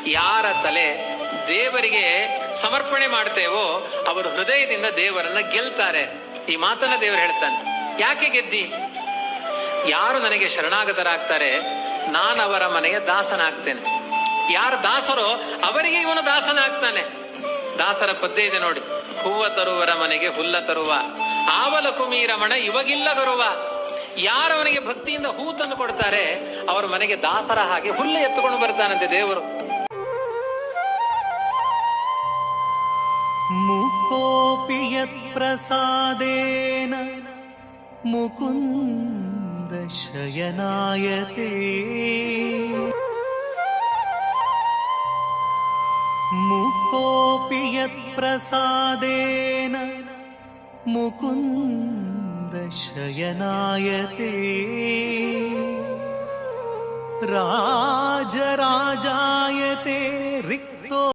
ಯಾರ ತಲೆ ದೇವರಿಗೆ ಸಮರ್ಪಣೆ ಮಾಡ್ತೇವೋ ಅವರು ಹೃದಯದಿಂದ ದೇವರನ್ನ ಗೆಲ್ತಾರೆ. ಈ ಮಾತನ್ನ ದೇವರು ಹೇಳ್ತಾನೆ. ಯಾಕೆ ಗೆದ್ದಿ? ಯಾರು ನನಗೆ ಶರಣಾಗತರಾಗ್ತಾರೆ ನಾನು ಅವರ ಮನೆಗೆ ದಾಸನಾಗ್ತೇನೆ. ಯಾರು ದಾಸರೋ ಅವರಿಗೆ ಇವನು ದಾಸನಾಗ್ತಾನೆ. ದಾಸರ ಪದ್ಯ ಇದೆ ನೋಡಿ. ಹೂವ ತರುವರ ಮನೆಗೆ ಹುಲ್ಲ ತರುವ, ಆವಲ ಕುಮೀರಮಣ ಇವಗಿಲ್ಲ ಗರುವ. ಯಾರವನಿಗೆ ಭಕ್ತಿಯಿಂದ ಹೂ ತಂದು ಕೊಡ್ತಾರೆ ಅವರ ಮನೆಗೆ ದಾಸರ ಹಾಗೆ ಹುಲ್ಲ ಎತ್ತುಕೊಂಡು ಬರ್ತಾನಂತೆ ದೇವರು. ಮುಕೋಪಿ ಯತ್ಪ್ರಸಾದೇನ ಮುಕುಂದ ಶಯನಾಯತೆ. ಮುಕೋಪಿ ಯತ್ಪ್ರಸಾದೇನ ಮುಕುಂದ ಶಯನಾಯತೆ. ರಾಜರಾಜಾಯತೆ ರಿಕ್ತೋ